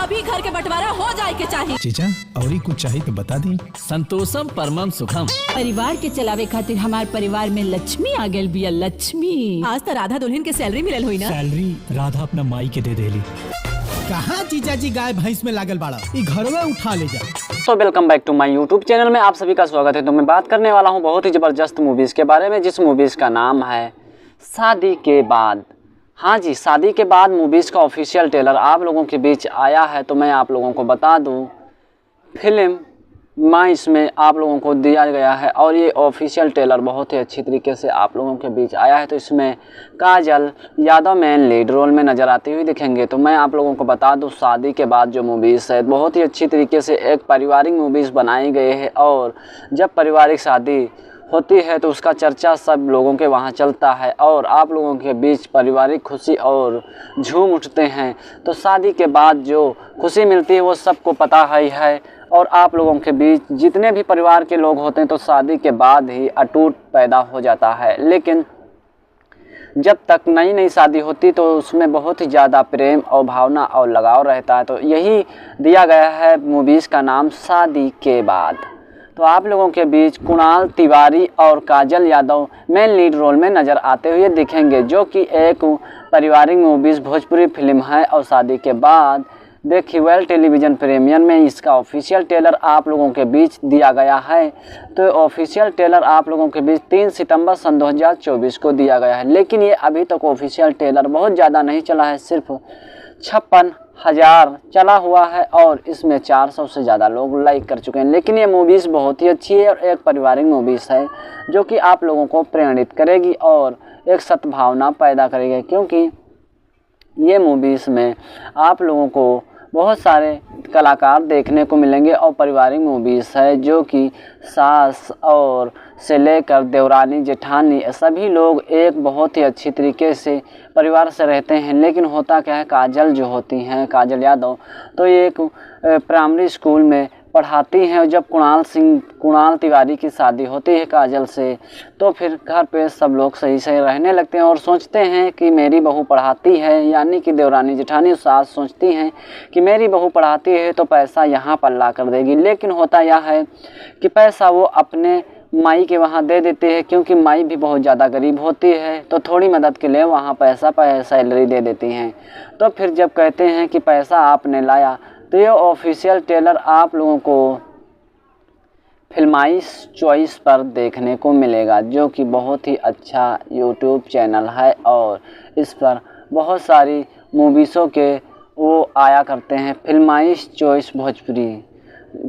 अभी घर के बंटवारा हो जाए के चाहिए। चीचा और कुछ चाहिए तो बता दी। संतोषम परमम सुखम। परिवार के चलावे खातिर हमार परिवार में लक्ष्मी आ गई बिया। लक्ष्मी आज तो राधा दुल्हन के सैलरी मिलल हुई ना। सैलरी राधा अपना माई के दे देली। कहाँ जीजा जी गाय भैंस में लागल बाड़ा, ई घरवा उठा ले जा। तो welcome back to my YouTube channel में आप सभी का स्वागत है। तो मैं बात करने वाला हूँ बहुत ही ज़बरदस्त मूवीज़ के बारे में, जिस मूवीज़ का नाम है शादी के बाद। हाँ जी, शादी के बाद मूवीज़ का ऑफिशियल ट्रेलर आप लोगों के बीच आया है। तो मैं आप लोगों को बता दूँ, फिल्म इसमें आप लोगों को दिया गया है और ये ऑफिशियल ट्रेलर बहुत ही अच्छी तरीके से आप लोगों के बीच आया है। तो इसमें काजल यादव मेन लीड रोल में नज़र आती हुई दिखेंगे। तो मैं आप लोगों को बता दूं, शादी के बाद जो मूवीज़ है बहुत ही अच्छी तरीके से एक पारिवारिक मूवीज़ बनाई गई है और जब पारिवारिक शादी होती है तो उसका चर्चा सब लोगों के वहाँ चलता है और आप लोगों के बीच पारिवारिक खुशी और झूम उठते हैं। तो शादी के बाद जो खुशी मिलती है वो सबको पता ही है और आप लोगों के बीच जितने भी परिवार के लोग होते हैं तो शादी के बाद ही अटूट पैदा हो जाता है। लेकिन जब तक नई नई शादी होती तो उसमें बहुत ही ज़्यादा प्रेम और भावना और लगाव रहता है। तो यही दिया गया है मूवीज़ का नाम शादी के बाद। तो आप लोगों के बीच कुणाल तिवारी और काजल यादव मेन लीड रोल में नज़र आते हुए दिखेंगे, जो कि एक पारिवारिक मूवीज़ भोजपुरी फिल्म है और शादी के बाद देखिए वेल टेलीविज़न प्रीमियर में इसका ऑफिशियल ट्रेलर आप लोगों के बीच दिया गया है। तो ऑफिशियल ट्रेलर आप लोगों के बीच 3 सितंबर सन 2024 को दिया गया है। लेकिन ये अभी तक ऑफिशियल ट्रेलर बहुत ज़्यादा नहीं चला है, सिर्फ 56,000 चला हुआ है और इसमें 400 से ज़्यादा लोग लाइक कर चुके हैं। लेकिन ये मूवीज़ बहुत ही अच्छी है और एक पारिवारिक मूवीज़ है जो कि आप लोगों को प्रेरित करेगी और एक सद्भावना पैदा करेगी, क्योंकि ये मूवीज़ में आप लोगों को बहुत सारे कलाकार देखने को मिलेंगे और पारिवारिक मूवीज़ है जो कि सास और से लेकर देवरानी जेठानी सभी लोग एक बहुत ही अच्छी तरीके से परिवार से रहते हैं। लेकिन होता क्या है, काजल जो होती हैं, काजल यादव, तो ये एक प्राइमरी स्कूल में पढ़ाती हैं। जब कुणाल तिवारी की शादी होती है काजल से तो फिर घर पे सब लोग सही सही रहने लगते हैं और सोचते हैं कि मेरी बहू पढ़ाती है, यानी कि देवरानी जेठानी सास सोचती हैं कि मेरी बहू पढ़ाती है तो पैसा यहाँ पर ला कर देगी। लेकिन होता यह है कि पैसा वो अपने माई के वहाँ दे देते हैं, क्योंकि माई भी बहुत ज़्यादा गरीब होती है तो थोड़ी मदद के लिए वहाँ पैसा सैलरी दे देती हैं। तो फिर जब कहते हैं कि पैसा आपने लाया तो ये ऑफिशियल ट्रेलर आप लोगों को फिल्माइश चॉइस पर देखने को मिलेगा, जो कि बहुत ही अच्छा यूट्यूब चैनल है और इस पर बहुत सारी मूवीज़ों के वो आया करते हैं, फिल्माइश चॉइस भोजपुरी।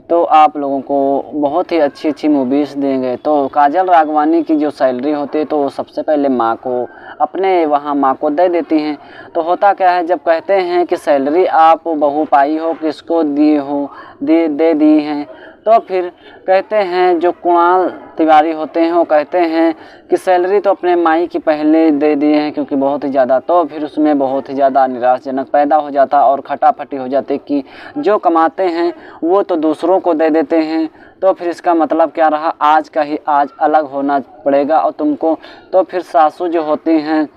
तो आप लोगों को बहुत ही अच्छी अच्छी मूवीज़ देंगे। तो काजल राघवानी की जो सैलरी होती है तो वो सबसे पहले माँ को अपने वहाँ माँ को दे देती हैं। तो होता क्या है, जब कहते हैं कि सैलरी आप बहू पाई हो, किसको दी हो, दे दी हैं, तो फिर कहते हैं जो कुणाल तिवारी होते हैं वो कहते हैं कि सैलरी तो अपने माई की पहले दे दिए हैं क्योंकि बहुत ही ज़्यादा। तो फिर उसमें बहुत ही ज़्यादा निराशजनक पैदा हो जाता और खटाफटी हो जाती कि जो कमाते हैं वो तो दूसरों को दे देते हैं। तो फिर इसका मतलब क्या रहा, आज का ही आज अलग होना पड़ेगा और तुमको। तो फिर सासू जो होती हैं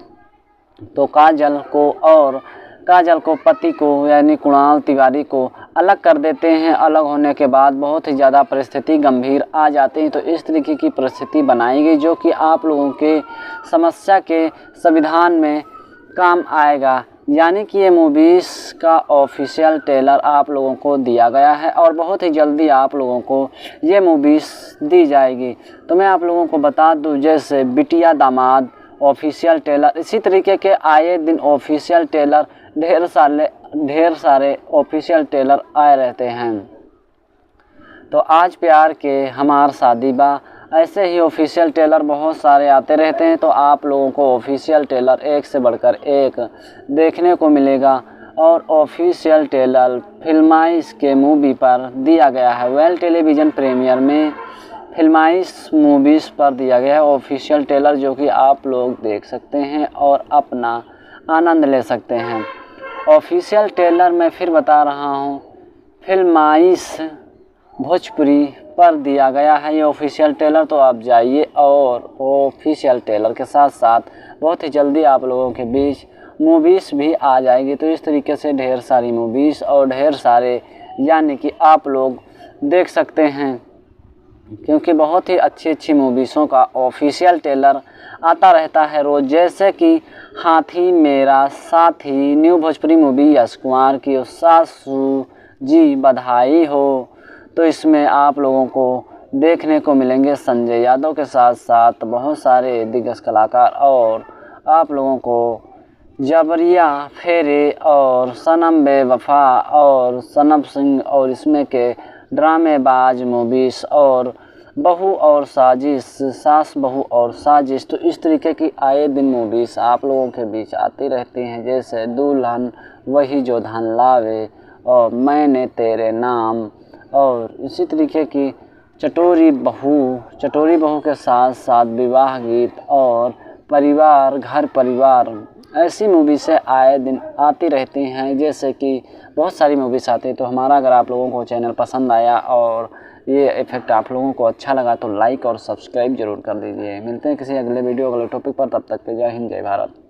तो काजल को पति को यानी कुणाल तिवारी को अलग कर देते हैं। अलग होने के बाद बहुत ही ज़्यादा परिस्थिति गंभीर आ जाती है। तो इस तरीके की परिस्थिति बनाई गई जो कि आप लोगों के समस्या के संविधान में काम आएगा। यानी कि ये मूवीज़ का ऑफिशियल ट्रेलर आप लोगों को दिया गया है और बहुत ही जल्दी आप लोगों को ये मूवीज़ दी जाएगी। तो मैं आप लोगों को बता दूँ, जैसे बिटिया दामाद ऑफिशियल ट्रेलर, इसी तरीके के आए दिन ऑफिशियल ट्रेलर ढेर सारे ऑफिशियल ट्रेलर आए रहते हैं। तो आज प्यार के हमार शादी बा, ऐसे ही ऑफिशियल ट्रेलर बहुत सारे आते रहते हैं। तो आप लोगों को ऑफिशियल ट्रेलर एक से बढ़कर एक देखने को मिलेगा और ऑफिशियल ट्रेलर फिल्माइश के मूवी पर दिया गया है। वेल टेलीविज़न प्रीमियर में फिल्माइश मूवीज़ पर दिया गया है ऑफिशियल ट्रेलर, जो कि आप लोग देख सकते हैं और अपना आनंद ले सकते हैं। ऑफिशियल ट्रेलर मैं फिर बता रहा हूँ, फिल्माइश भोजपुरी पर दिया गया है ये ऑफिशियल ट्रेलर। तो आप जाइए और ऑफिशियल ट्रेलर के साथ साथ बहुत ही जल्दी आप लोगों के बीच मूवीज़ भी आ जाएगी। तो इस तरीके से ढेर सारी मूवीज़ और ढेर सारे यानी कि आप लोग देख सकते हैं, क्योंकि बहुत ही अच्छी अच्छी मूवीज़ों का ऑफिशियल ट्रेलर आता रहता है रोज़। जैसे कि हाथी मेरा साथी, न्यू भोजपुरी मूवी यश कुमार की सासू जी बधाई हो। तो इसमें आप लोगों को देखने को मिलेंगे संजय यादव के साथ साथ बहुत सारे दिग्गज कलाकार, और आप लोगों को जबरिया, फेरे और सनम बेवफा और सनम सिंह और इसमें के ड्रामेबाज मूवीज़ और बहू और साजिश, सास बहू और साजिश। तो इस तरीके की आए दिन मूवीज़ आप लोगों के बीच आती रहती हैं, जैसे दुल्हन वही जो धन लावे और मैंने तेरे नाम, और इसी तरीके की चटोरी बहू के साथ साथ विवाह गीत और परिवार घर परिवार, ऐसी मूवी से आए दिन आती रहती हैं। जैसे कि बहुत सारी मूवीज़ आती हैं। तो हमारा अगर आप लोगों को चैनल पसंद आया और ये इफ़ेक्ट आप लोगों को अच्छा लगा तो लाइक और सब्सक्राइब ज़रूर कर दीजिए। मिलते हैं किसी अगले वीडियो अगले टॉपिक पर, तब तक के जय हिंद जय भारत।